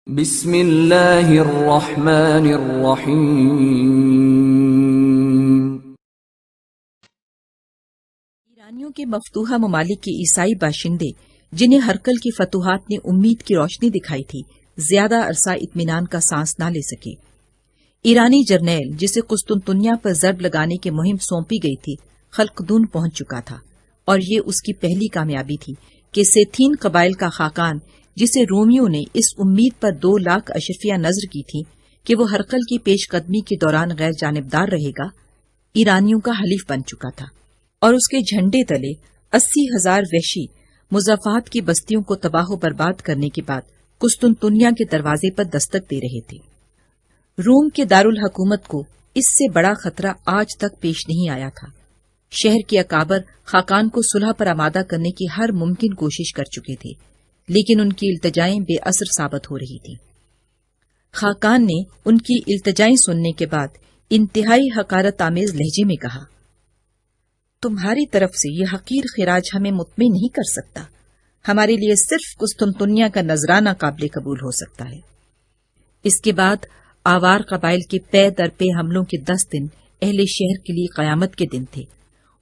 بسم اللہ الرحمن الرحیم۔ ایرانیوں کے مفتوحہ ممالک کے عیسائی باشندے جنہیں ہرکل کی فتوحات نے امید کی روشنی دکھائی تھی، زیادہ عرصہ اطمینان کا سانس نہ لے سکے۔ ایرانی جرنیل جسے قسطنطنیہ پر ضرب لگانے کی مہم سونپی گئی تھی، خلقدون پہنچ چکا تھا، اور یہ اس کی پہلی کامیابی تھی کہ سیتھین قبائل کا خاقان، جسے رومیوں نے اس امید پر 2 لاکھ اشرفیہ نظر کی تھی کہ وہ ہرقل کی پیش قدمی کے دوران غیر جانبدار رہے گا، ایرانیوں کا حلیف بن چکا تھا، اور اس کے جھنڈے تلے 80,000 وحشی مضافات کی بستیوں کو تباہ و برباد کرنے کے بعد قسطنطنیہ کے دروازے پر دستک دے رہے تھے۔ روم کے دارالحکومت کو اس سے بڑا خطرہ آج تک پیش نہیں آیا تھا۔ شہر کے اکابر خاقان کو صلح پر آمادہ کرنے کی ہر ممکن کوشش کر چکے تھے، لیکن ان کی التجائیں بے اثر ثابت ہو رہی تھیں۔ خاقان نے ان کی التجائیں سننے کے بعد انتہائی حقارت آمیز لہجے میں کہا، تمہاری طرف سے یہ حقیر خراج ہمیں مطمئن نہیں کر سکتا، ہمارے لیے صرف قسطنطنیہ کا نذرانہ قابل قبول ہو سکتا ہے۔ اس کے بعد آوار قبائل کے پے در پے حملوں کے 10 دن اہل شہر کے لیے قیامت کے دن تھے۔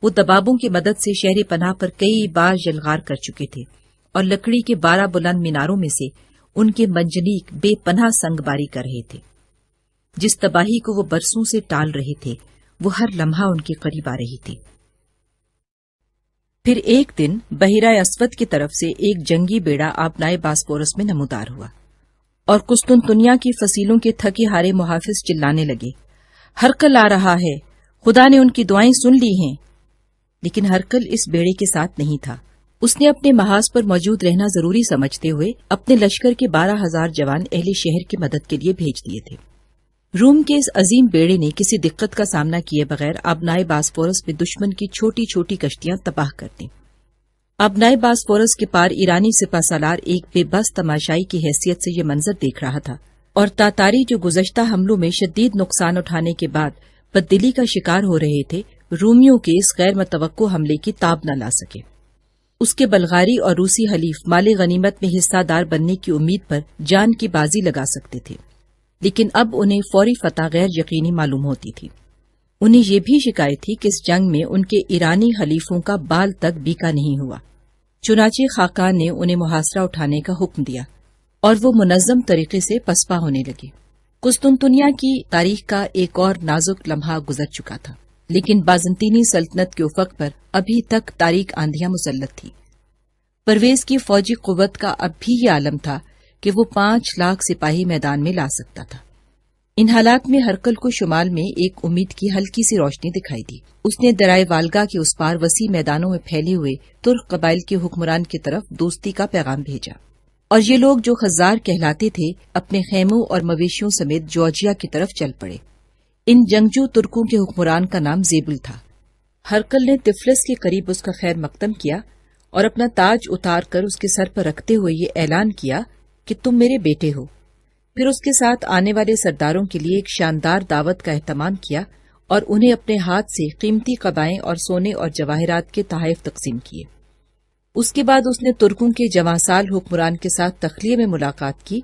وہ دبابوں کی مدد سے شہر پناہ پر کئی بار یلغار کر چکے تھے، اور لکڑی کے 12 بلند میناروں میں سے ان کے منجنیق بے پناہ سنگ باری کر رہے تھے۔ جس تباہی کو وہ برسوں سے ٹال رہے تھے، وہ ہر لمحہ ان کے قریب آ رہی تھی۔ پھر ایک دن بحیرہ اسود کی طرف سے ایک جنگی بیڑا آبنائے باسفورس میں نمودار ہوا، اور قسطنطنیہ کی فصیلوں کے تھکے ہارے محافظ چلانے لگے، ہرقل آ رہا ہے، خدا نے ان کی دعائیں سن لی ہیں۔ لیکن ہرقل اس بیڑے کے ساتھ نہیں تھا۔ اس نے اپنے محاذ پر موجود رہنا ضروری سمجھتے ہوئے اپنے لشکر کے 12,000 جوان اہل شہر کی مدد کے لیے بھیج دیے تھے۔ روم کے اس عظیم بیڑے نے کسی دقت کا سامنا کیے بغیر آبنائے باسفورس میں دشمن کی چھوٹی چھوٹی کشتیاں تباہ کر دیں۔ آبنائے باسفورس کے پار ایرانی سپہ سالار ایک بے بس تماشائی کی حیثیت سے یہ منظر دیکھ رہا تھا، اور تاتاری جو گزشتہ حملوں میں شدید نقصان اٹھانے کے بعد بددلی کا شکار ہو رہے تھے، رومیوں کے اس غیر متوقع حملے کی تاب نہ لا سکے۔ اس کے بلغاری اور روسی حلیف مال غنیمت میں حصہ دار بننے کی امید پر جان کی بازی لگا سکتے تھے، لیکن اب انہیں فوری فتح غیر یقینی معلوم ہوتی تھی۔ انہیں یہ بھی شکایت تھی کہ اس جنگ میں ان کے ایرانی حلیفوں کا بال تک بیکا نہیں ہوا۔ چنانچہ خاقان نے انہیں محاصرہ اٹھانے کا حکم دیا، اور وہ منظم طریقے سے پسپا ہونے لگے۔ قسطنطنیہ کی تاریخ کا ایک اور نازک لمحہ گزر چکا تھا، لیکن بازنطینی سلطنت کے افق پر ابھی تک تاریک آندھیاں مسلط تھی۔ پرویز کی فوجی قوت کا اب بھی یہ عالم تھا کہ وہ 5 لاکھ سپاہی میدان میں لا سکتا تھا۔ ان حالات میں ہرقل کو شمال میں ایک امید کی ہلکی سی روشنی دکھائی دی۔ اس نے درائے والگا کے اس پار وسیع میدانوں میں پھیلے ہوئے ترک قبائل کے حکمران کی طرف دوستی کا پیغام بھیجا، اور یہ لوگ جو خزار کہلاتے تھے اپنے خیموں اور مویشیوں سمیت جارجیا کی طرف چل پڑے۔ ان جنگجو ترکوں کے حکمران کا نام زیبل تھا۔ ہرقل نے طفلس کے قریب اس کا خیر مقدم کیا، اور اپنا تاج اتار کر اس کے سر پر رکھتے ہوئے یہ اعلان کیا کہ تم میرے بیٹے ہو۔ پھر اس کے ساتھ آنے والے سرداروں کے لیے ایک شاندار دعوت کا اہتمام کیا، اور انہیں اپنے ہاتھ سے قیمتی قبائیں اور سونے اور جواہرات کے تحائف تقسیم کیے۔ اس کے بعد اس نے ترکوں کے جواں سال حکمران کے ساتھ تخلیہ میں ملاقات کی،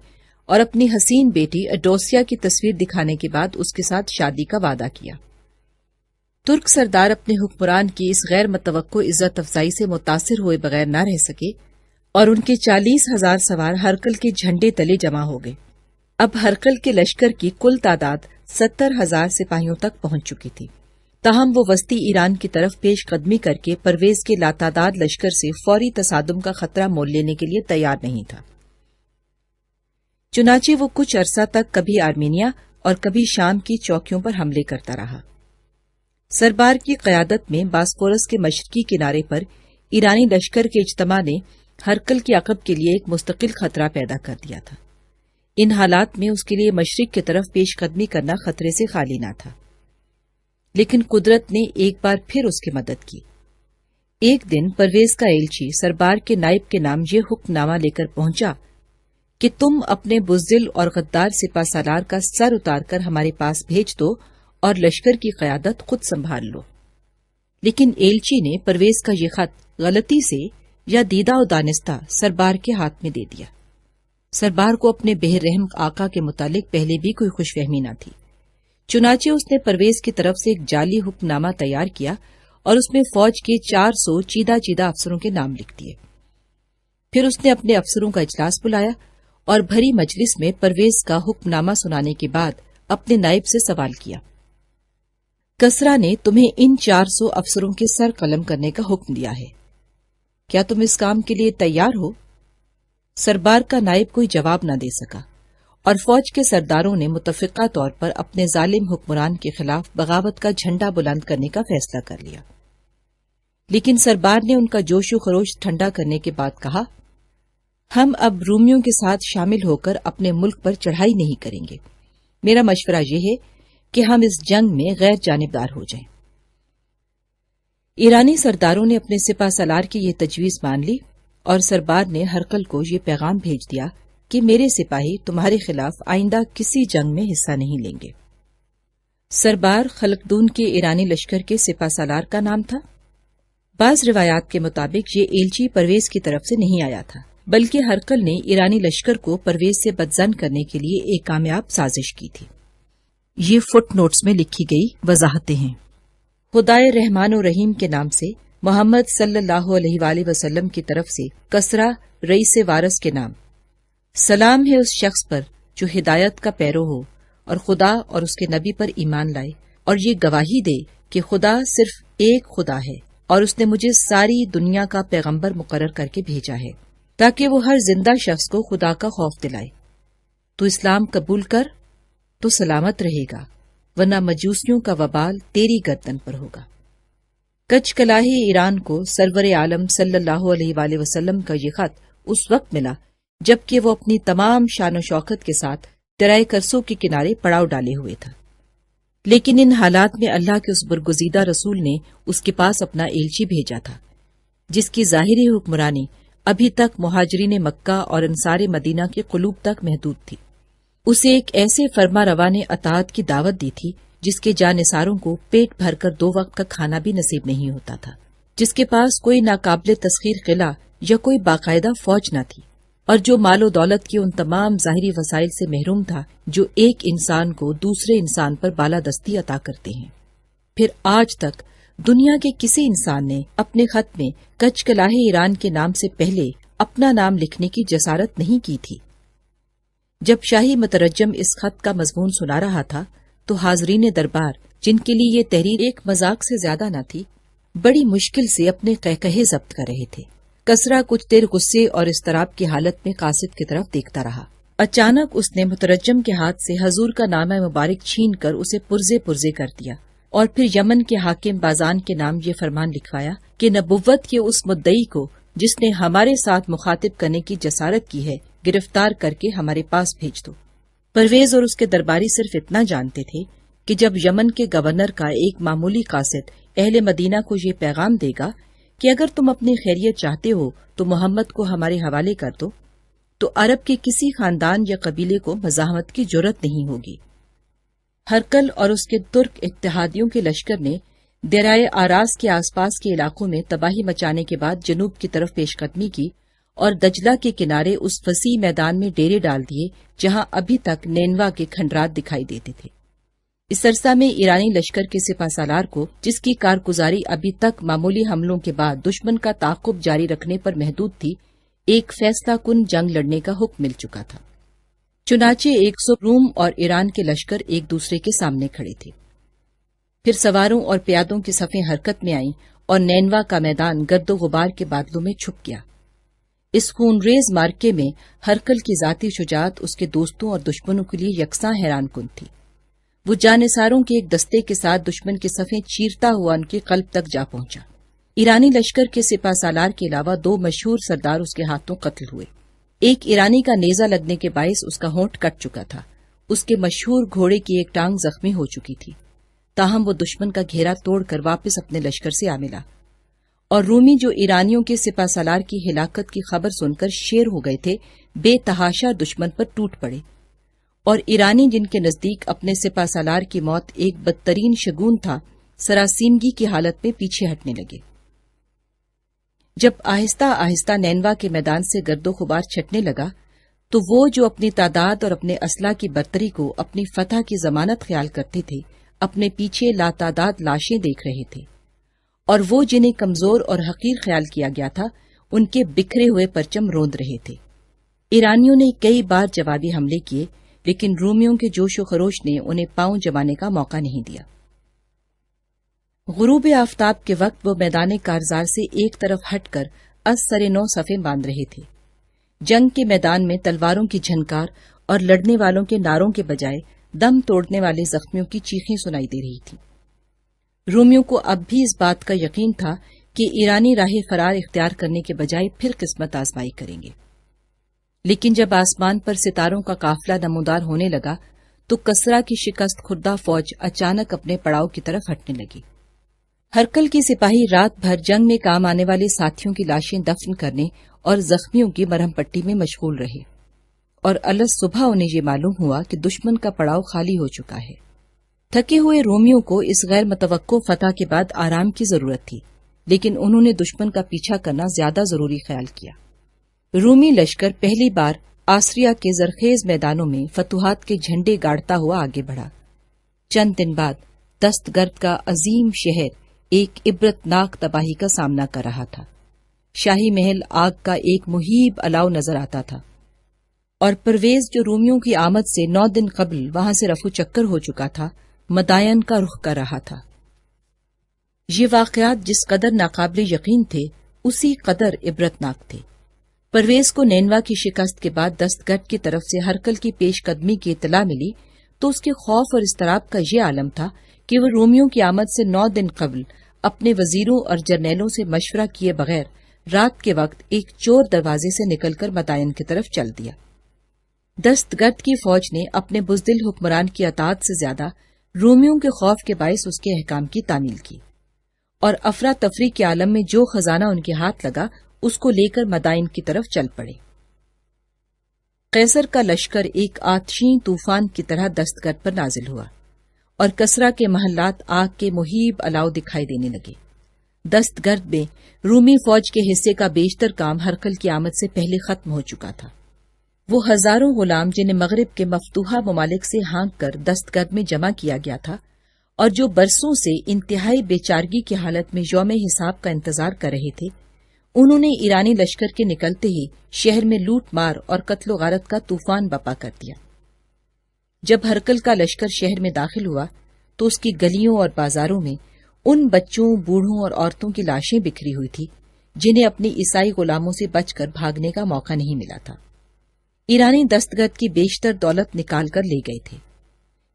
اور اپنی حسین بیٹی اڈوسیا کی تصویر دکھانے کے بعد اس کے ساتھ شادی کا وعدہ کیا۔ ترک سردار اپنے حکمران کی اس غیر متوقع عزت افزائی سے متاثر ہوئے بغیر نہ رہ سکے، اور ان کے 40,000 سوار ہرقل کے جھنڈے تلے جمع ہو گئے۔ اب ہرقل کے لشکر کی کل تعداد 70,000 سپاہیوں تک پہنچ چکی تھی، تاہم وہ وسطی ایران کی طرف پیش قدمی کر کے پرویز کے لاتعداد لشکر سے فوری تصادم کا خطرہ مول لینے کے لیے تیار نہیں تھا۔ چنانچہ وہ کچھ عرصہ تک کبھی آرمینیا اور کبھی شام کی چوکیوں پر حملے کرتا رہا۔ سربار کی قیادت میں باسفورس کے مشرقی کنارے پر ایرانی لشکر کے اجتماع نے ہرقل کے عقب کے لیے ایک مستقل خطرہ پیدا کر دیا تھا۔ ان حالات میں اس کے لیے مشرق کی طرف پیش قدمی کرنا خطرے سے خالی نہ تھا، لیکن قدرت نے ایک بار پھر اس کی مدد کی۔ ایک دن پرویز کا ایلچی سربار کے نائب کے نام یہ حکم نامہ لے کر پہنچا کہ تم اپنے بزدل اور غدار سپہ سالار کا سر اتار کر ہمارے پاس بھیج دو، اور لشکر کی قیادت خود سنبھال لو۔ لیکن ایلچی نے پرویز کا یہ خط غلطی سے یا دیدہ و دانستہ سربار کے ہاتھ میں دے دیا۔ سربار کو اپنے بے رحم آقا کے متعلق پہلے بھی کوئی خوش فہمی نہ تھی، چنانچہ اس نے پرویز کی طرف سے ایک جعلی حکم نامہ تیار کیا اور اس میں فوج کے 400 چیدہ چیدہ افسروں کے نام لکھ دیے۔ پھر اس نے اپنے افسروں کا اجلاس بلایا اور بھری مجلس میں پرویز کا حکم نامہ سنانے کے بعد اپنے نائب سے سوال کیا، کسریٰ نے تمہیں ان 400 افسروں کے سر قلم کرنے کا حکم دیا ہے، کیا تم اس کام کے لیے تیار ہو؟ سربار کا نائب کوئی جواب نہ دے سکا اور فوج کے سرداروں نے متفقہ طور پر اپنے ظالم حکمران کے خلاف بغاوت کا جھنڈا بلند کرنے کا فیصلہ کر لیا۔ لیکن سربار نے ان کا جوش و خروش ٹھنڈا کرنے کے بعد کہا، ہم اب رومیوں کے ساتھ شامل ہو کر اپنے ملک پر چڑھائی نہیں کریں گے، میرا مشورہ یہ ہے کہ ہم اس جنگ میں غیر جانبدار ہو جائیں۔ ایرانی سرداروں نے اپنے سپہ سالار کی یہ تجویز مان لی اور سربار نے ہرقل کو یہ پیغام بھیج دیا کہ میرے سپاہی تمہارے خلاف آئندہ کسی جنگ میں حصہ نہیں لیں گے۔ سربار خلقدون کے ایرانی لشکر کے سپہ سالار کا نام تھا۔ بعض روایات کے مطابق یہ ایلچی پرویز کی طرف سے نہیں آیا تھا، بلکہ ہرقل نے ایرانی لشکر کو پرویز سے بدظن کرنے کے لیے ایک کامیاب سازش کی تھی۔ یہ فٹ نوٹس میں لکھی گئی وضاحتیں ہیں۔ خدائے رحمان و رحیم کے نام سے محمد صلی اللہ علیہ وآلہ وسلم کی طرف سے کسریٰ رئیس وارث کے نام، سلام ہے اس شخص پر جو ہدایت کا پیرو ہو اور خدا اور اس کے نبی پر ایمان لائے اور یہ گواہی دے کہ خدا صرف ایک خدا ہے اور اس نے مجھے ساری دنیا کا پیغمبر مقرر کر کے بھیجا ہے تاکہ وہ ہر زندہ شخص کو خدا کا خوف دلائے۔ تو اسلام قبول کر تو سلامت رہے گا، ورنہ مجوسیوں کا وبال تیری گردن پر ہوگا۔ کچ کلاہی ایران کو سرور عالم صلی اللہ علیہ وآلہ وسلم کا یہ خط اس وقت ملا جبکہ وہ اپنی تمام شان و شوکت کے ساتھ درائے کرسو کے کنارے پڑاؤ ڈالے ہوئے تھا، لیکن ان حالات میں اللہ کے اس برگزیدہ رسول نے اس کے پاس اپنا ایلچی بھیجا تھا جس کی ظاہری حکمرانی ابھی تک مہاجرین مکہ اور انصار مدینہ کے قلوب تک محدود تھی۔ اسے ایک ایسے فرما روا نے اطاعت کی دعوت دی تھی جس کے جانثاروں کو پیٹ بھر کر 2 وقت کا کھانا بھی نصیب نہیں ہوتا تھا، جس کے پاس کوئی ناقابل تسخیر قلعہ یا کوئی باقاعدہ فوج نہ تھی، اور جو مال و دولت کے ان تمام ظاہری وسائل سے محروم تھا جو ایک انسان کو دوسرے انسان پر بالادستی عطا کرتے ہیں۔ پھر آج تک دنیا کے کسی انسان نے اپنے خط میں کچ کلاہ ایران کے نام سے پہلے اپنا نام لکھنے کی جسارت نہیں کی تھی۔ جب شاہی مترجم اس خط کا مضمون سنا رہا تھا تو حاضرین دربار، جن کے لیے یہ تحریر ایک مذاق سے زیادہ نہ تھی، بڑی مشکل سے اپنے قہقہے ضبط کر رہے تھے۔ کسریٰ کچھ دیر غصے اور اضطراب کی حالت میں قاصد کی طرف دیکھتا رہا۔ اچانک اس نے مترجم کے ہاتھ سے حضور کا نامہ مبارک چھین کر اسے پرزے پرزے کر دیا اور پھر یمن کے حاکم بازان کے نام یہ فرمان لکھوایا کہ نبوت کے اس مدعی کو جس نے ہمارے ساتھ مخاطب کرنے کی جسارت کی ہے گرفتار کر کے ہمارے پاس بھیج دو۔ پرویز اور اس کے درباری صرف اتنا جانتے تھے کہ جب یمن کے گورنر کا ایک معمولی قاصد اہل مدینہ کو یہ پیغام دے گا کہ اگر تم اپنی خیریت چاہتے ہو تو محمد کو ہمارے حوالے کر دو، تو عرب کے کسی خاندان یا قبیلے کو مزاحمت کی جرت نہیں ہوگی۔ ہرقل اور اس کے ترک اتحادیوں کے لشکر نے دریائے آراس کے آس پاس کے علاقوں میں تباہی مچانے کے بعد جنوب کی طرف پیش قدمی کی اور دجلہ کے کنارے اس وسیع میدان میں ڈیرے ڈال دیے جہاں ابھی تک نینوا کے کھنڈرات دکھائی دیتے تھے۔ اس عرصہ میں ایرانی لشکر کے سپہ سالار کو، جس کی کارگزاری ابھی تک معمولی حملوں کے بعد دشمن کا تعاقب جاری رکھنے پر محدود تھی، ایک فیصلہ کن جنگ لڑنے کا حکم مل چکا تھا۔ چنانچہ 100 روم اور ایران کے لشکر ایک دوسرے کے سامنے کھڑے تھے۔ پھر سواروں اور پیادوں کی صفیں حرکت میں آئیں اور نینوا کا میدان گرد و غبار کے بادلوں میں چھپ گیا۔ اس خونریز مارکے میں ہرقل کی ذاتی شجاعت اس کے دوستوں اور دشمنوں کے لیے یکساں حیران کن تھی۔ وہ جانثاروں کے ایک دستے کے ساتھ دشمن کی صفیں چیرتا ہوا ان کے قلب تک جا پہنچا۔ ایرانی لشکر کے سپہ سالار کے علاوہ 2 مشہور سردار اس کے ہاتھوں قتل ہوئے۔ ایک ایرانی کا نیزہ لگنے کے باعث اس کا ہونٹ کٹ چکا تھا، اس کے مشہور گھوڑے کی ایک ٹانگ زخمی ہو چکی تھی، تاہم وہ دشمن کا گھیرا توڑ کر واپس اپنے لشکر سے آ ملا، اور رومی جو ایرانیوں کے سپہ سالار کی ہلاکت کی خبر سن کر شیر ہو گئے تھے، بے تحاشا دشمن پر ٹوٹ پڑے، اور ایرانی جن کے نزدیک اپنے سپہ سالار کی موت ایک بدترین شگون تھا، سراسیمگی کی حالت میں پیچھے ہٹنے لگے۔ جب آہستہ آہستہ نینوا کے میدان سے گرد و غبار چھٹنے لگا تو وہ جو اپنی تعداد اور اپنے اسلحہ کی برتری کو اپنی فتح کی ضمانت خیال کرتے تھے، اپنے پیچھے لاتعداد لاشیں دیکھ رہے تھے، اور وہ جنہیں کمزور اور حقیر خیال کیا گیا تھا ان کے بکھرے ہوئے پرچم روند رہے تھے۔ ایرانیوں نے کئی بار جوابی حملے کیے، لیکن رومیوں کے جوش و خروش نے انہیں پاؤں جمانے کا موقع نہیں دیا۔ غروب آفتاب کے وقت وہ میدان کارزار سے ایک طرف ہٹ کر از سر نو صفیں باندھ رہے تھے۔ جنگ کے میدان میں تلواروں کی جھنکار اور لڑنے والوں کے نعروں کے بجائے دم توڑنے والے زخمیوں کی چیخیں سنائی دے رہی تھیں۔ رومیوں کو اب بھی اس بات کا یقین تھا کہ ایرانی راہ فرار اختیار کرنے کے بجائے پھر قسمت آزمائی کریں گے، لیکن جب آسمان پر ستاروں کا قافلہ نمودار ہونے لگا تو کسرا کی شکست خوردہ فوج اچانک اپنے پڑاؤ کی طرف ہٹنے لگی۔ ہرکل کے سپاہی رات بھر جنگ میں کام آنے والے ساتھیوں کی لاشیں دفن کرنے اور زخمیوں کی مرہم پٹی میں مشغول رہے، اور الس صبح انہیں یہ معلوم ہوا کہ دشمن کا پڑاؤ خالی ہو چکا ہے۔ تھکے ہوئے رومیوں کو اس غیر متوقع فتح کے بعد آرام کی ضرورت تھی، لیکن انہوں نے دشمن کا پیچھا کرنا زیادہ ضروری خیال کیا۔ رومی لشکر پہلی بار آسٹریا کے زرخیز میدانوں میں فتوحات کے جھنڈے گاڑتا ہوا آگے بڑھا۔ چند دن بعد دستگرد کا عظیم شہر ایک عبرت ناک تباہی کا سامنا کر رہا تھا۔ شاہی محل آگ کا ایک مہیب الاؤ نظر آتا تھا، اور پرویز جو رومیوں کی آمد سے 9 دن قبل وہاں سے رفو چکر ہو چکا تھا، مدائن کا رخ کر رہا تھا۔ یہ واقعات جس قدر ناقابل یقین تھے، اسی قدر عبرتناک تھے۔ پرویز کو نینوا کی شکست کے بعد دستگرد کی طرف سے ہرکل کی پیش قدمی کی اطلاع ملی تو اس کے خوف اور اضطراب کا یہ عالم تھا کہ وہ رومیوں کی آمد سے 9 دن قبل اپنے وزیروں اور جرنیلوں سے مشورہ کیے بغیر رات کے وقت ایک چور دروازے سے نکل کر مدائن کی طرف چل دیا۔ دستگرد کی فوج نے اپنے بزدل حکمران کی اطاعت سے زیادہ رومیوں کے خوف کے باعث اس کے احکام کی تعمیل کی، اور افراتفری کے عالم میں جو خزانہ ان کے ہاتھ لگا اس کو لے کر مدائن کی طرف چل پڑے۔ قیصر کا لشکر ایک آتشین طوفان کی طرح دستگرد پر نازل ہوا، اور کسرا کے محلات آگ کے مہیب الاؤ دکھائی دینے لگے۔ دستگرد میں رومی فوج کے حصے کا بیشتر کام ہرکل کی آمد سے پہلے ختم ہو چکا تھا۔ وہ ہزاروں غلام جنہیں مغرب کے مفتوحہ ممالک سے ہانک کر دستگرد میں جمع کیا گیا تھا، اور جو برسوں سے انتہائی بے چارگی کی حالت میں یوم حساب کا انتظار کر رہے تھے، انہوں نے ایرانی لشکر کے نکلتے ہی شہر میں لوٹ مار اور قتل و غارت کا طوفان برپا کر دیا۔ جب ہرکل کا لشکر شہر میں داخل ہوا تو اس کی گلیوں اور بازاروں میں ان بچوں، بوڑھوں اور عورتوں کی لاشیں بکھری ہوئی تھی جنہیں اپنے عیسائی غلاموں سے بچ کر بھاگنے کا موقع نہیں ملا تھا۔ ایرانی دستگرد کی بیشتر دولت نکال کر لے گئے تھے،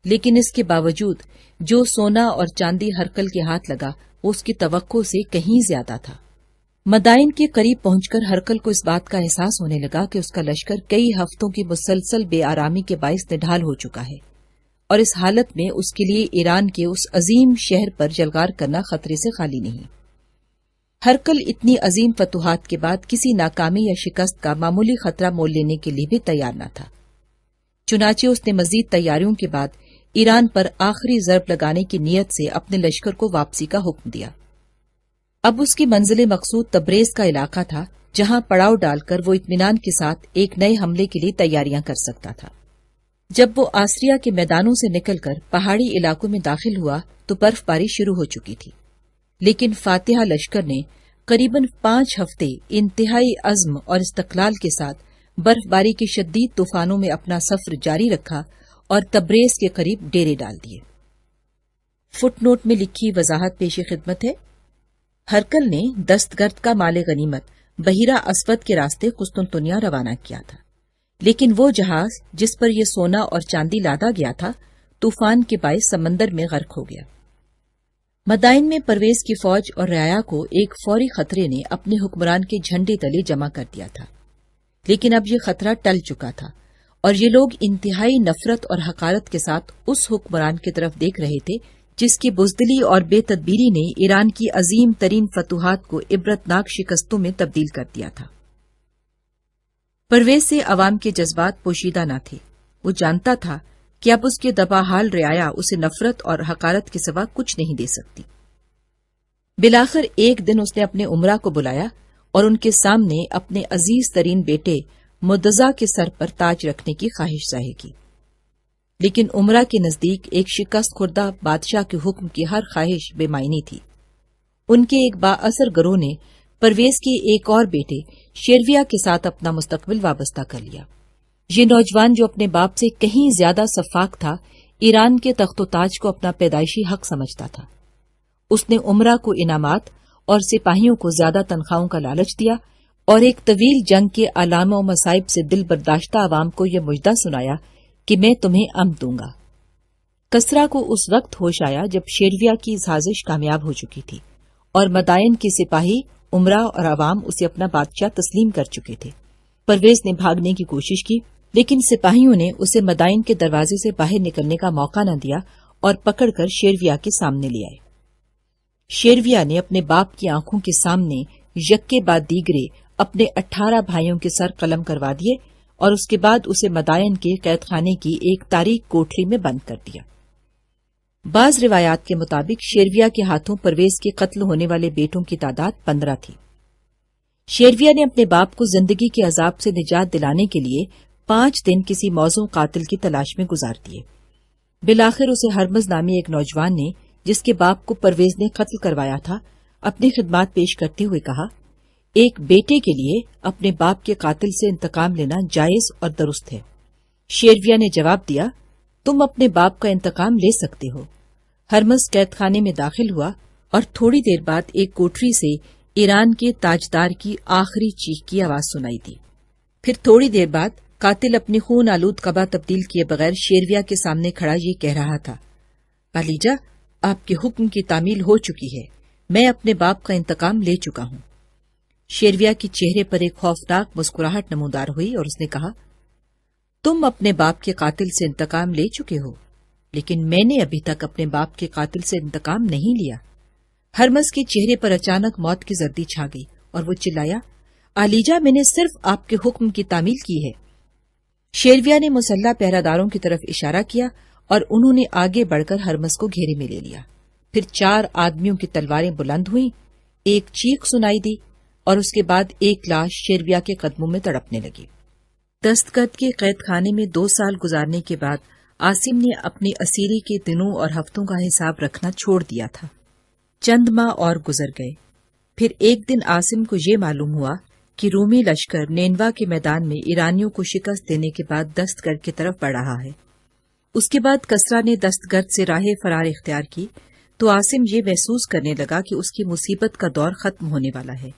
لیکن اس کے باوجود جو سونا اور چاندی ہرکل کے ہاتھ لگا وہ اس کی توقع سے کہیں زیادہ تھا۔ مدائن کے قریب پہنچ کر ہرکل کو اس بات کا احساس ہونے لگا کہ اس کا لشکر کئی ہفتوں کی مسلسل بے آرامی کے باعث نڈھال ہو چکا ہے، اور اس حالت میں اس کے لیے ایران کے اس عظیم شہر پر جلغار کرنا خطرے سے خالی نہیں۔ ہرکل اتنی عظیم فتوحات کے بعد کسی ناکامی یا شکست کا معمولی خطرہ مول لینے کے لیے بھی تیار نہ تھا۔ چنانچہ اس نے مزید تیاریوں کے بعد ایران پر آخری ضرب لگانے کی نیت سے اپنے لشکر کو واپسی کا حکم دیا۔ اب اس کی منزل مقصود تبریز کا علاقہ تھا، جہاں پڑاؤ ڈال کر وہ اطمینان کے ساتھ ایک نئے حملے کے لیے تیاریاں کر سکتا تھا۔ جب وہ آسٹریا کے میدانوں سے نکل کر پہاڑی علاقوں میں داخل ہوا تو برف باری شروع ہو چکی تھی، لیکن فاتحہ لشکر نے قریباً 5 ہفتے انتہائی عزم اور استقلال کے ساتھ برف باری کے شدید طوفانوں میں اپنا سفر جاری رکھا اور تبریز کے قریب ڈیرے ڈال دیے۔ فٹ نوٹ میں لکھی وضاحت پیش خدمت ہے۔ ہرکل نے دستگرد کا مال غنیمت بحیرہ اسود کے راستے قسطنطنیہ روانہ کیا تھا، لیکن وہ جہاز جس پر یہ سونا اور چاندی لادا گیا تھا طوفان کے باعث سمندر میں غرق ہو گیا۔ مدائن میں پرویز کی فوج اور رعایا کو ایک فوری خطرے نے اپنے حکمران کے جھنڈے تلے جمع کر دیا تھا، لیکن اب یہ خطرہ ٹل چکا تھا، اور یہ لوگ انتہائی نفرت اور حقارت کے ساتھ اس حکمران کی طرف دیکھ رہے تھے جس کی بزدلی اور بے تدبیری نے ایران کی عظیم ترین فتوحات کو عبرتناک شکستوں میں تبدیل کر دیا تھا۔ پرویز سے عوام کے جذبات پوشیدہ نہ تھے۔ وہ جانتا تھا کہ اب اس کے دبا حال رعایا اسے نفرت اور حقارت کے سوا کچھ نہیں دے سکتی۔ بالآخر ایک دن اس نے اپنے امراء کو بلایا اور ان کے سامنے اپنے عزیز ترین بیٹے مدزا کے سر پر تاج رکھنے کی خواہش ظاہر کی، لیکن عمرہ کے نزدیک ایک شکست خوردہ بادشاہ کے حکم کی ہر خواہش بے معنی تھی۔ ان کے ایک با اثر گروہ نے پرویز کے ایک اور بیٹے شیرویہ کے ساتھ اپنا مستقبل وابستہ کر لیا۔ یہ نوجوان جو اپنے باپ سے کہیں زیادہ سفاک تھا، ایران کے تخت و تاج کو اپنا پیدائشی حق سمجھتا تھا۔ اس نے عمرہ کو انعامات اور سپاہیوں کو زیادہ تنخواہوں کا لالچ دیا اور ایک طویل جنگ کے آلام و مصائب سے دل برداشتہ عوام کو یہ مژدہ سنایا کہ میں تمہیں امن دوں گا۔ کسریٰ کو اس وقت ہوش آیا جب شیرویہ کی سازش کامیاب ہو چکی تھی اور مدائن کے سپاہی، عمرہ اور عوام اسے اپنا بادشاہ تسلیم کر چکے تھے۔ پرویز نے بھاگنے کی کوشش کی، لیکن سپاہیوں نے اسے مدائن کے دروازے سے باہر نکلنے کا موقع نہ دیا اور پکڑ کر شیرویہ کے سامنے لے آئے۔ شیرویہ نے اپنے باپ کی آنکھوں کے سامنے یکے بعد دیگرے اپنے 18 بھائیوں کے سر قلم کروا دیے اور اس کے بعد اسے مدائن کے قید خانے کی ایک تاریک کوٹری میں بند کر دیا۔ بعض روایات کے مطابق شیرویہ کے ہاتھوں پرویز کے قتل ہونے والے بیٹوں کی تعداد 15 تھی۔ شیرویہ نے اپنے باپ کو زندگی کے عذاب سے نجات دلانے کے لیے 5 دن کسی موزوں قاتل کی تلاش میں گزار دیے۔ بالآخر اسے ہرمز نامی ایک نوجوان نے، جس کے باپ کو پرویز نے قتل کروایا تھا، اپنی خدمات پیش کرتے ہوئے کہا، ایک بیٹے کے لیے اپنے باپ کے قاتل سے انتقام لینا جائز اور درست ہے۔ شیرویہ نے جواب دیا، تم اپنے باپ کا انتقام لے سکتے ہو۔ ہرمز قید خانے میں داخل ہوا اور تھوڑی دیر بعد ایک کوٹری سے ایران کے تاجدار کی آخری چیخ کی آواز سنائی دی۔ پھر تھوڑی دیر بعد قاتل اپنی خون آلود قبا تبدیل کیے بغیر شیرویہ کے سامنے کھڑا یہ کہہ رہا تھا، علیجا، آپ کے حکم کی تعمیل ہو چکی ہے، میں اپنے باپ کا انتقام لے چکا ہوں۔ شیرویہ کے چہرے پر ایک خوفناک مسکراہٹ نمودار ہوئی اور اس نے کہا، تم اپنے باپ کے قاتل سے انتقام لے چکے ہو، لیکن میں نے ابھی تک اپنے باپ کے قاتل سے انتقام نہیں لیا۔ ہرمز کے چہرے پر اچانک موت کی زردی چھا گئی اور وہ چلایا، علیجا، میں نے صرف آپ کے حکم کی تعمیل کی ہے۔ شیرویہ نے مسلح پہرہ داروں کی طرف اشارہ کیا اور انہوں نے آگے بڑھ کر ہرمز کو گھیرے میں لے لیا۔ پھر 4 آدمیوں کی تلواریں بلند ہوئیں، ایک چیخ سنائی دی اور اس کے بعد ایک لاش شیرویہ کے قدموں میں تڑپنے لگی۔ دستگرد کے قید خانے میں 2 سال گزارنے کے بعد عاصم نے اپنی اسیری کے دنوں اور ہفتوں کا حساب رکھنا چھوڑ دیا تھا۔ چند ماہ اور گزر گئے۔ پھر ایک دن عاصم کو یہ معلوم ہوا کہ رومی لشکر نینوا کے میدان میں ایرانیوں کو شکست دینے کے بعد دستگرد کی طرف بڑھ رہا ہے۔ اس کے بعد کسریٰ نے دستگرد سے راہ فرار اختیار کی تو عاصم یہ محسوس کرنے لگا کہ اس کی مصیبت کا دور ختم ہونے والا ہے۔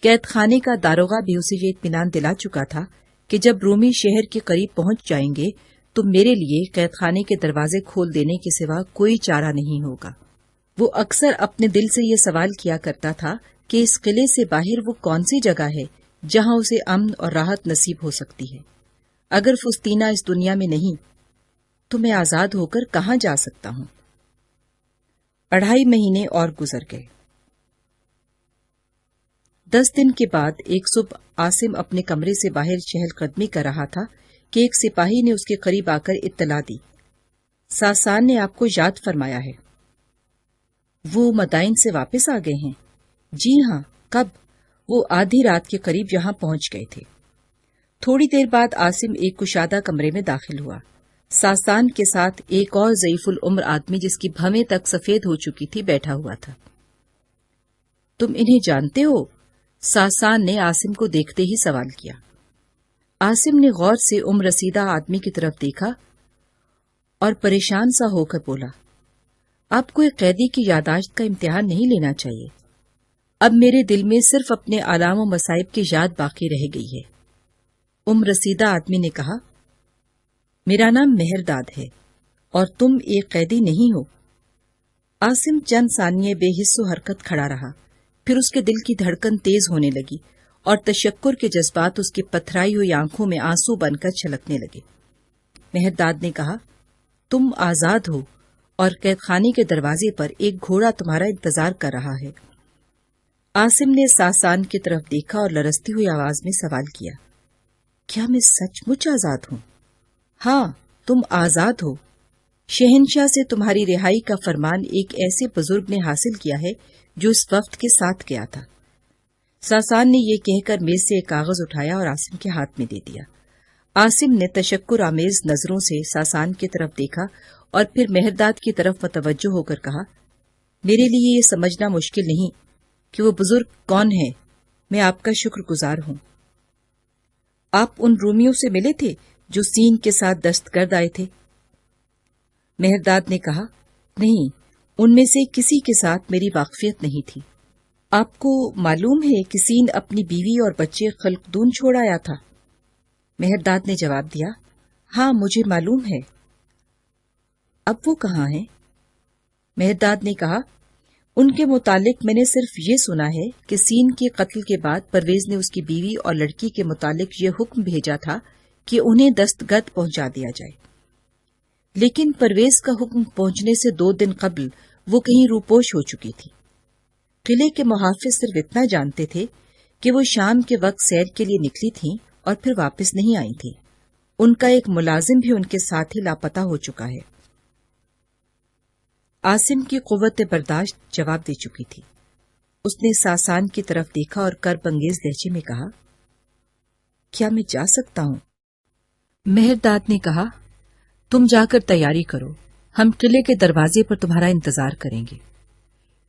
قید خانے کا داروغہ بھی اسے یہ اطمینان دلا چکا تھا کہ جب رومی شہر کے قریب پہنچ جائیں گے تو میرے لیے قید خانے کے دروازے کھول دینے کے سوا کوئی چارہ نہیں ہوگا۔ وہ اکثر اپنے دل سے یہ سوال کیا کرتا تھا کہ اس قلعے سے باہر وہ کون سی جگہ ہے جہاں اسے امن اور راحت نصیب ہو سکتی ہے۔ اگر فسطینہ اس دنیا میں نہیں تو میں آزاد ہو کر کہاں جا سکتا ہوں؟ 2.5 مہینے اور گزر گئے۔ 10 دن کے بعد ایک صبح عاصم اپنے کمرے سے باہر چہل قدمی کر رہا تھا کہ ایک سپاہی نے اس کے قریب آ کر اطلاع دی، ساسان نے آپ کو یاد فرمایا ہے۔ وہ مدائن سے واپس آ گئے ہیں؟ جی ہاں۔ کب؟ وہ آدھی رات کے قریب یہاں پہنچ گئے تھے۔ تھوڑی دیر بعد عاصم ایک کشادہ کمرے میں داخل ہوا۔ ساسان کے ساتھ ایک اور ضعیف العمر آدمی جس کی بھویں تک سفید ہو چکی تھی بیٹھا ہوا تھا۔ تم انہیں جانتے ہو؟ ساسان نے عاصم کو دیکھتے ہی سوال کیا۔ عاصم نے غور سے عمر رسیدہ آدمی کی طرف دیکھا اور پریشان سا ہو کر بولا، آپ کو ایک قیدی کی یادداشت کا امتحان نہیں لینا چاہیے۔ اب میرے دل میں صرف اپنے آلام و مصائب کی یاد باقی رہ گئی ہے۔ عمر رسیدہ آدمی نے کہا، میرا نام مہرداد ہے اور تم ایک قیدی نہیں ہو۔ عاصم چند ثانیے بے حس و حرکت کھڑا رہا، پھر اس کے دل کی دھڑکن تیز ہونے لگی اور تشکر کے جذبات اس کی پتھرائی ہوئی آنکھوں میں آنسو بن کر چھلکنے لگے۔ مہرداد نے کہا، تم آزاد ہو اور قید خانے کے دروازے پر ایک گھوڑا تمہارا انتظار کر رہا ہے۔ عاصم نے ساسان کی طرف دیکھا اور لرزتی ہوئی آواز میں سوال کیا، کیا میں سچ مچ آزاد ہوں؟ ہاں، تم آزاد ہو۔ شہنشاہ سے تمہاری رہائی کا فرمان ایک ایسے بزرگ نے حاصل کیا ہے جو اس وفد کے ساتھ گیا تھا۔ ساسان نے یہ کہہ کر میز سے ایک کاغذ اٹھایا اور عاصم کے ہاتھ میں دے دیا۔ عاصم نے تشکر آمیز نظروں سے ساسان کی طرف دیکھا اور پھر مہرداد کی طرف متوجہ ہو کر کہا، میرے لیے یہ سمجھنا مشکل نہیں کہ وہ بزرگ کون ہے۔ میں آپ کا شکر گزار ہوں۔ آپ ان رومیوں سے ملے تھے جو سین کے ساتھ دستگرد آئے تھے؟ مہرداد نے کہا، نہیں، ان میں سے کسی کے ساتھ میری واقفیت نہیں تھی۔ آپ کو معلوم ہے کہ سین اپنی بیوی اور بچے خلقدون چھوڑ آیا تھا؟ مہرداد نے جواب دیا، ہاں مجھے معلوم ہے۔ اب وہ کہاں ہیں؟ مہرداد نے کہا، ان کے متعلق میں نے صرف یہ سنا ہے کہ سین کے قتل کے بعد پرویز نے اس کی بیوی اور لڑکی کے متعلق یہ حکم بھیجا تھا کہ انہیں دستگرد پہنچا دیا جائے، لیکن پرویز کا حکم پہنچنے سے 2 دن قبل وہ کہیں روپوش ہو چکی تھی۔ قلعے کے محافظ صرف اتنا جانتے تھے کہ وہ شام کے وقت سیر کے لیے نکلی تھیں اور پھر واپس نہیں آئی تھیں۔ ان کا ایک ملازم بھی ان کے ساتھ ہی لاپتہ ہو چکا ہے۔ عاصم کی قوت برداشت جواب دے چکی تھی۔ اس نے ساسان کی طرف دیکھا اور کرب انگیز لہجے میں کہا، کیا میں جا سکتا ہوں؟ مہرداد نے کہا، تم جا کر تیاری کرو، ہم قلعے کے دروازے پر تمہارا انتظار کریں گے،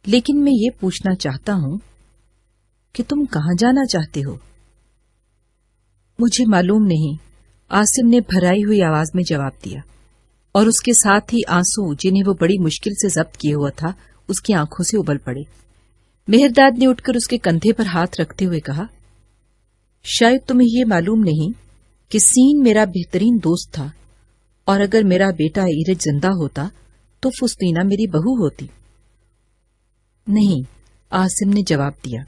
لیکن میں یہ پوچھنا چاہتا ہوں کہ تم کہاں جانا چاہتے ہو؟ مجھے معلوم نہیں، عاصم نے بھرائی ہوئی آواز میں جواب دیا، اور اس کے ساتھ ہی آنسو جنہیں وہ بڑی مشکل سے ضبط کیے ہوا تھا اس کی آنکھوں سے ابل پڑے۔ مہرداد نے اٹھ کر اس کے کندھے پر ہاتھ رکھتے ہوئے کہا، شاید تمہیں یہ معلوم نہیں کہ سین میرا بہترین دوست تھا، اور اگر میرا بیٹا ایرج زندہ ہوتا تو فسطینہ میری بہو ہوتی۔ نہیں، عاصم نے جواب دیا،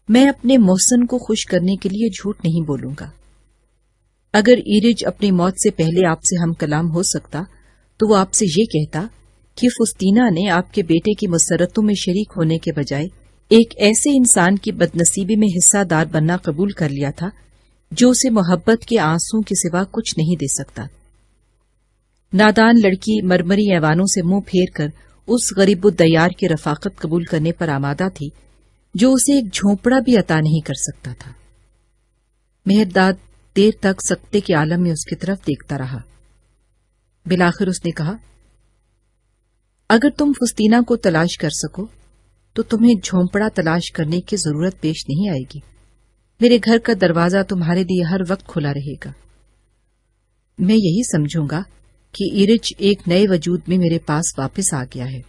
میں اپنے محسن کو خوش کرنے کے لیے جھوٹ نہیں بولوں گا۔ اگر ایرج اپنی موت سے پہلے آپ سے ہم کلام ہو سکتا تو وہ آپ سے یہ کہتا کہ فسطینہ نے آپ کے بیٹے کی مسرتوں میں شریک ہونے کے بجائے ایک ایسے انسان کی بدنصیبی میں حصہ دار بننا قبول کر لیا تھا جو اسے محبت کے آنسوں کے سوا کچھ نہیں دے سکتا۔ نادان لڑکی مرمری ایوانوں سے منہ پھیر کر اس غریب الدیار کی رفاقت قبول کرنے پر آمادہ تھی جو اسے ایک جھونپڑا بھی عطا نہیں کر سکتا تھا۔ مہرداد دیر تک سکتے کے عالم میں اس کی طرف دیکھتا رہا۔ بالآخر اس نے کہا، اگر تم فسطینہ کو تلاش کر سکو تو تمہیں جھونپڑا تلاش کرنے کی ضرورت پیش نہیں آئے گی۔ میرے گھر کا دروازہ تمہارے لیے ہر وقت کھلا رہے گا۔ میں یہی سمجھوں گا کہ ایرج ایک نئے وجود میں میرے پاس واپس آ گیا ہے۔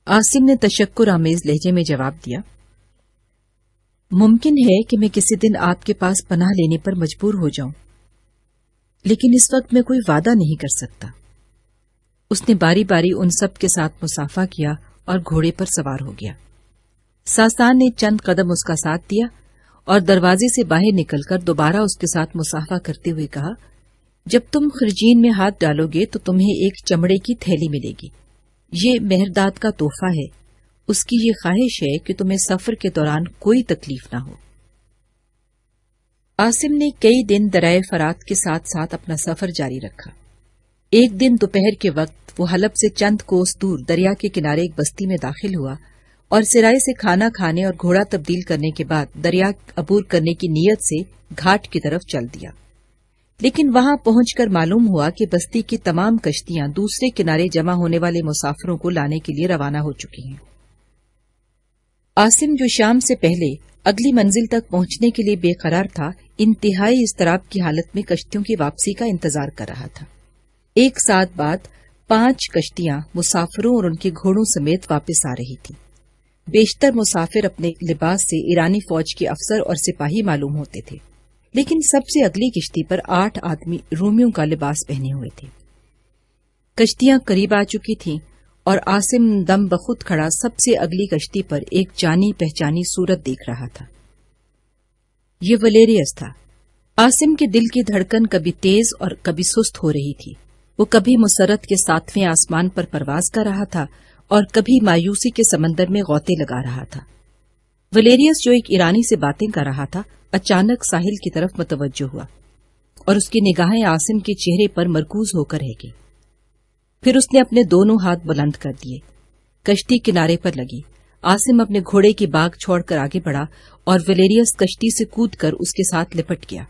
عاصم نے تشکر آمیز لہجے میں جواب دیا، ممکن ہے کہ میں کسی دن آپ کے پاس پناہ لینے پر مجبور ہو جاؤں، لیکن اس وقت میں کوئی وعدہ نہیں کر سکتا۔ اس نے باری باری ان سب کے ساتھ مصافحہ کیا اور گھوڑے پر سوار ہو گیا۔ ساسان نے چند قدم اس کا ساتھ دیا اور دروازے سے باہر نکل کر دوبارہ اس کے ساتھ مصافحہ کرتے ہوئے کہا، جب تم خرجین میں ہاتھ ڈالو گے تو تمہیں ایک چمڑے کی تھیلی ملے گی۔ یہ مہرداد کا تحفہ ہے، اس کی یہ خواہش ہے کہ تمہیں سفر کے دوران کوئی تکلیف نہ ہو۔ عاصم نے کئی دن درائے فرات کے ساتھ ساتھ اپنا سفر جاری رکھا۔ ایک دن دوپہر کے وقت وہ حلب سے چند کوس دور دریا کے کنارے ایک بستی میں داخل ہوا اور سرائے سے کھانا کھانے اور گھوڑا تبدیل کرنے کے بعد دریا عبور کرنے کی نیت سے گھاٹ کی طرف چل دیا، لیکن وہاں پہنچ کر معلوم ہوا کہ بستی کی تمام کشتیاں دوسرے کنارے جمع ہونے والے مسافروں کو لانے کے لیے روانہ ہو چکی ہیں۔ عاصم جو شام سے پہلے اگلی منزل تک پہنچنے کے لیے بے قرار تھا، انتہائی اضطراب کی حالت میں کشتیوں کی واپسی کا انتظار کر رہا تھا۔ ایک ساتھ بعد 5 کشتیاں مسافروں اور ان کے گھوڑوں سمیت واپس آ رہی تھی۔ بیشتر مسافر اپنے لباس سے ایرانی فوج کے افسر اور سپاہی معلوم ہوتے تھے، لیکن سب سے اگلی کشتی پر 8 آدمی رومیوں کا لباس پہنے ہوئے تھے۔ کشتیاں قریب آ چکی تھیں اور عاصم دم بخود کھڑا سب سے اگلی کشتی پر ایک جانی پہچانی صورت دیکھ رہا تھا۔ یہ ولیریس تھا۔ عاصم کے دل کی دھڑکن کبھی تیز اور کبھی سست ہو رہی تھی۔ وہ کبھی مسرت کے 7ویں آسمان پر پرواز کر رہا تھا اور کبھی مایوسی کے سمندر میں غوطے لگا رہا تھا۔ ولیریس جو ایک ایرانی سے باتیں کر رہا تھا اچانک ساحل کی طرف متوجہ ہوا اور اس کی نگاہیں عاصم کے چہرے پر مرکوز ہو کر رہ گئی۔ پھر اس نے اپنے دونوں ہاتھ بلند کر دیے، کشتی کنارے پر لگی۔ آسم اپنے گھوڑے کی باگ چھوڑ کر آگے بڑھا اور ویلیریس کشتی سے کود کر اس کے ساتھ لپٹ گیا۔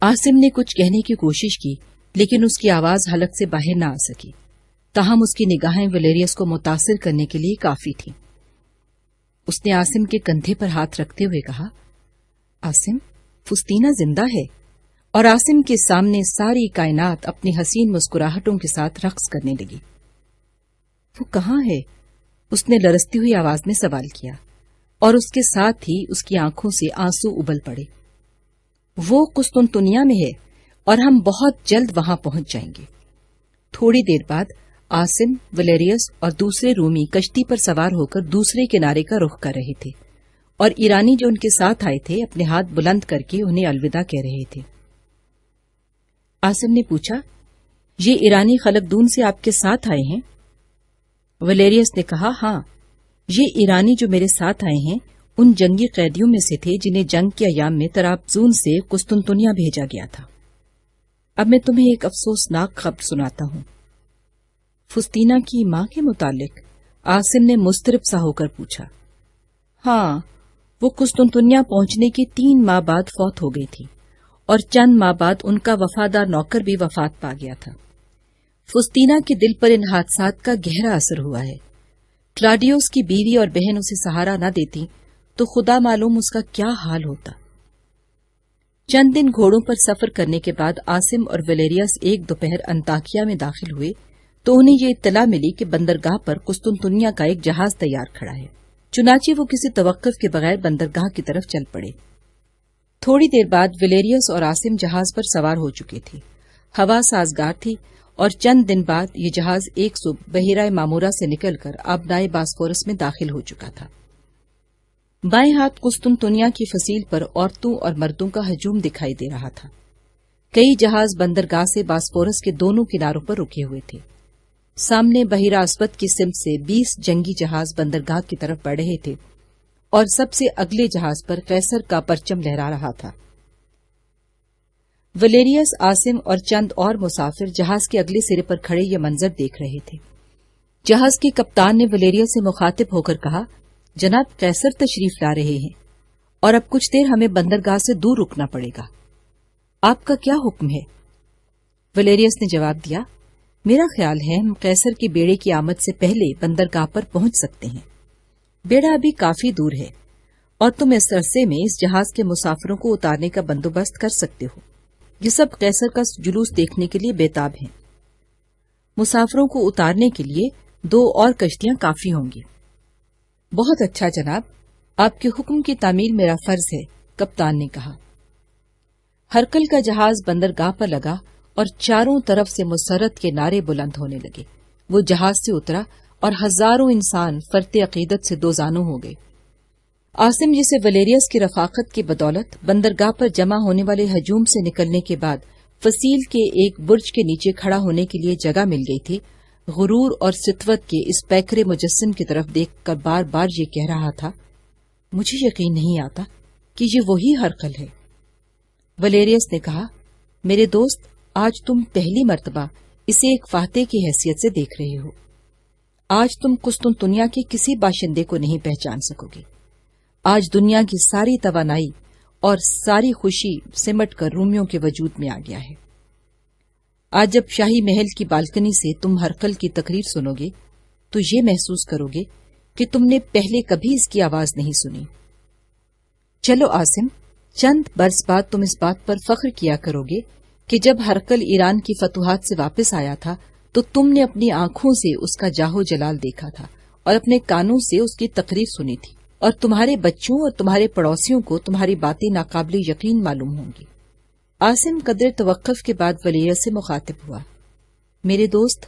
آسم نے کچھ کہنے کی کوشش کی لیکن اس کی آواز حلق سے باہر نہ آ سکی، تاہم اس کی نگاہیں ویلیریس کو متاثر کرنے کے لیے کافی تھیں۔ اس نے آسم کے کندھے پر ہاتھ رکھتے ہوئے کہا، آسم، فستینہ زندہ ہے، اور آسم کے سامنے ساری کائنات اپنی حسین مسکراہٹوں کے ساتھ رقص کرنے لگی۔ وہ کہاں ہے؟ اس نے لرزتی ہوئی آواز میں سوال کیا، اور اس کے ساتھ ہی اس کی آنکھوں سے آنسو ابل پڑے۔ وہ قسطنطنیہ میں ہے اور ہم بہت جلد وہاں پہنچ جائیں گے۔ تھوڑی دیر بعد آسم، ویلیریس اور دوسرے رومی کشتی پر سوار ہو کر دوسرے کنارے کا رخ کر رہے تھے، اور ایرانی جو ان کے ساتھ آئے تھے اپنے ہاتھ بلند کر کے انہیں الوداع کہہ رہے تھے۔ آسم نے پوچھا، یہ ایرانی خلقدون سے آپ کے ساتھ آئے ہیں؟ ویلیریس نے کہا، ہاں، یہ ایرانی جو میرے ساتھ آئے ہیں ان جنگی قیدیوں میں سے تھے جنہیں جنگ کے ایام میں طرابزون سے قسطنطنیہ بھیجا گیا تھا۔ اب میں تمہیں ایک افسوسناک خبر سناتا ہوں۔ فستینہ کی ماں کے متعلق آسم نے مضطرب سا ہو کر پوچھا۔ ہاں، وہ قسطنطنیہ پہنچنے کے 3 ماہ بعد فوت ہو گئی تھی، اور چند ماہ بعد ان کا وفادار نوکر بھی وفات پا گیا تھا۔ فستینہ کے دل پر ان حادثات کا گہرا اثر ہوا ہے۔ کلاڈیوس کی بیوی اور بہن اسے سہارا نہ دیتی تو خدا معلوم اس کا کیا حال ہوتا۔ چند دن گھوڑوں پر سفر کرنے کے بعد آسم اور ویلیریس ایک دوپہر انطاکیہ میں داخل ہوئے تو انہیں یہ اطلاع ملی کہ بندرگاہ پر قسطنطنیہ کا ایک جہاز تیار کھڑا ہے۔ چنانچہ وہ کسی توقف کے بغیر بندرگاہ کی طرف چل پڑے۔ تھوڑی دیر بعد ویلیریس اور آسم جہاز پر سوار ہو چکے تھے۔ ہوا سازگار تھی اور چند دن بعد یہ جہاز ایک صبح بحیرہ مامورہ سے نکل کر آبنائے باسفورس میں داخل ہو چکا تھا۔ بائیں ہاتھ قسطنطنیہ کی فصیل پر عورتوں اور مردوں کا ہجوم دکھائی دے رہا تھا۔ کئی جہاز بندرگاہ سے باسفورس کے دونوں کناروں پر رکے ہوئے تھے۔ سامنے بحیرہ اسود کی سمت سے 20 جنگی جہاز بندرگاہ کی طرف بڑھ رہے تھے، اور سب سے اگلے جہاز پر قیصر کا پرچم لہرا رہا تھا۔ ویلیریس، آسم اور چند اور مسافر جہاز کے اگلے سرے پر کھڑے یہ منظر دیکھ رہے تھے۔ جہاز کے کپتان نے ویلیریس سے مخاطب ہو کر کہا، جناب قیصر تشریف لا رہے ہیں، اور اب کچھ دیر ہمیں بندرگاہ سے دور رکنا پڑے گا۔ آپ کا کیا حکم ہے؟ ویلیریس نے جواب دیا، میرا خیال ہے ہم قیصر کے بیڑے کی آمد سے پہلے بندرگاہ پر پہنچ سکتے ہیں۔ بیڑا ابھی کافی دور ہے، اور تم اس عرصے میں اس جہاز کے مسافروں کو اتارنے کا بندوبست کر سکتے ہو۔ یہ سب قیصر کا جلوس دیکھنے کے لیے بےتاب ہیں۔ مسافروں کو اتارنے کے لیے 2 اور کشتیاں کافی ہوں گی۔ بہت اچھا جناب، آپ کے حکم کی تعمیل میرا فرض ہے، کپتان نے کہا۔ ہرکل کا جہاز بندرگاہ پر لگا اور چاروں طرف سے مسرت کے نعرے بلند ہونے لگے۔ وہ جہاز سے اترا اور ہزاروں انسان فرط عقیدت سے دوزانوں ہو گئے۔ آسم، جسے ویلیریس کی رفاقت کی بدولت بندرگاہ پر جمع ہونے والے ہجوم سے نکلنے کے بعد فصیل کے ایک برج کے نیچے کھڑا ہونے کے لیے جگہ مل گئی تھی، غرور اور سطوت کے اس پیکرے مجسم کی طرف دیکھ کر بار بار یہ کہہ رہا تھا، مجھے یقین نہیں آتا کہ یہ وہی ہرقل ہے۔ ویلیریس نے کہا، میرے دوست، آج تم پہلی مرتبہ اسے ایک فاتح کی حیثیت سے دیکھ رہے ہو۔ آج تم قسطنطنیہ کے کسی باشندے کو نہیں پہچان سکو گے۔ آج دنیا کی ساری توانائی اور ساری خوشی سمٹ کر رومیوں کے وجود میں آ گیا ہے۔ آج جب شاہی محل کی بالکنی سے تم ہرقل کی تقریر سنو گے تو یہ محسوس کرو گے کہ تم نے پہلے کبھی اس کی آواز نہیں سنی۔ چلو آسم، چند برس بعد تم اس بات پر فخر کیا کرو گے کہ جب ہرقل ایران کی فتوحات سے واپس آیا تھا تو تم نے اپنی آنکھوں سے اس کا جاہو جلال دیکھا تھا اور اپنے کانوں سے اس کی تقریر سنی تھی، اور تمہارے بچوں اور تمہارے پڑوسیوں کو تمہاری باتیں ناقابل یقین معلوم ہوں گی۔ آسم قدر توقف کے بعد ولیریس سے مخاطب ہوا، میرے دوست،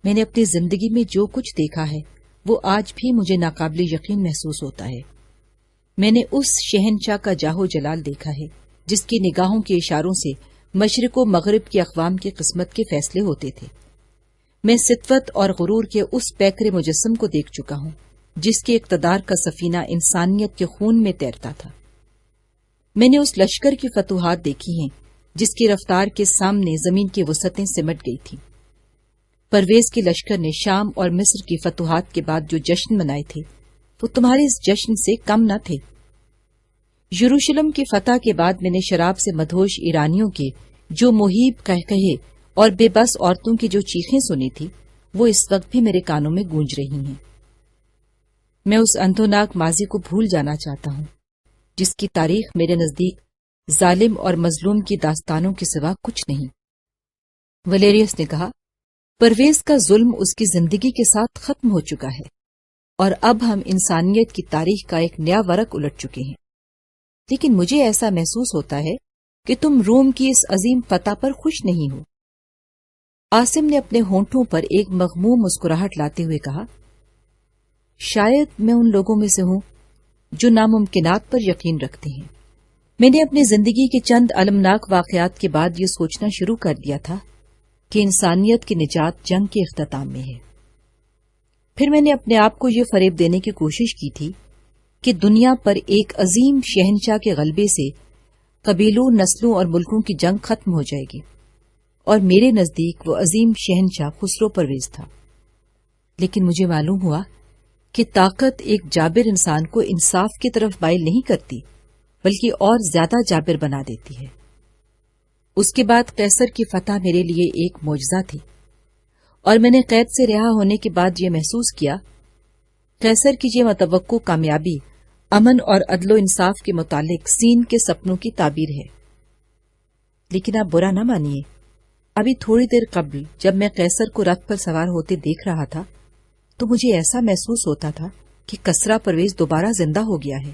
میں نے اپنی زندگی میں جو کچھ دیکھا ہے وہ آج بھی مجھے ناقابل یقین محسوس ہوتا ہے۔ میں نے اس شہنشاہ کا جاہو جلال دیکھا ہے جس کی نگاہوں کے اشاروں سے مشرق و مغرب کی اقوام کی قسمت کے فیصلے ہوتے تھے۔ میں سطوت اور غرور کے اس پیکر مجسم کو دیکھ چکا ہوں جس کے اقتدار کا سفینہ انسانیت کے خون میں تیرتا تھا۔ میں نے اس لشکر کی فتوحات دیکھی ہیں جس کی رفتار کے سامنے زمین کی وسعتیں سمٹ گئی تھیں۔ پرویز کے لشکر نے شام اور مصر کی فتوحات کے بعد جو جشن منائے تھے وہ تمہارے اس جشن سے کم نہ تھے۔ یروشلم کی فتح کے بعد میں نے شراب سے مدہوش ایرانیوں کے جو مہیب قہقہے اور بے بس عورتوں کی جو چیخیں سنی تھی وہ اس وقت بھی میرے کانوں میں گونج رہی ہیں۔ میں اس اندھوناک ماضی کو بھول جانا چاہتا ہوں جس کی تاریخ میرے نزدیک ظالم اور مظلوم کی داستانوں کے سوا کچھ نہیں۔ ولیریس نے کہا، پرویز کا ظلم اس کی زندگی کے ساتھ ختم ہو چکا ہے اور اب ہم انسانیت کی تاریخ کا ایک نیا ورق الٹ چکے ہیں، لیکن مجھے ایسا محسوس ہوتا ہے کہ تم روم کی اس عظیم فتح پر خوش نہیں ہو۔ عاصم نے اپنے ہونٹوں پر ایک مغموم مسکراہٹ لاتے ہوئے کہا، شاید میں ان لوگوں میں سے ہوں جو ناممکنات پر یقین رکھتے ہیں۔ میں نے اپنی زندگی کے چند المناک واقعات کے بعد یہ سوچنا شروع کر دیا تھا کہ انسانیت کی نجات جنگ کے اختتام میں ہے۔ پھر میں نے اپنے آپ کو یہ فریب دینے کی کوشش کی تھی کہ دنیا پر ایک عظیم شہنشاہ کے غلبے سے قبیلوں، نسلوں اور ملکوں کی جنگ ختم ہو جائے گی، اور میرے نزدیک وہ عظیم شہنشاہ خسرو پرویز تھا۔ لیکن مجھے معلوم ہوا کہ طاقت ایک جابر انسان کو انصاف کی طرف مائل نہیں کرتی بلکہ اور زیادہ جابر بنا دیتی ہے۔ اس کے بعد قیصر کی فتح میرے لیے ایک معجزہ تھی، اور میں نے قید سے رہا ہونے کے بعد یہ محسوس کیا، قیصر کی یہ متوقع کامیابی امن اور عدل و انصاف کے متعلق سین کے سپنوں کی تعبیر ہے۔ لیکن آپ برا نہ مانیے، ابھی تھوڑی دیر قبل جب میں قیصر کو رتھ پر سوار ہوتے دیکھ رہا تھا تو مجھے ایسا محسوس ہوتا تھا کہ کسریٰ پرویز دوبارہ زندہ ہو گیا ہے۔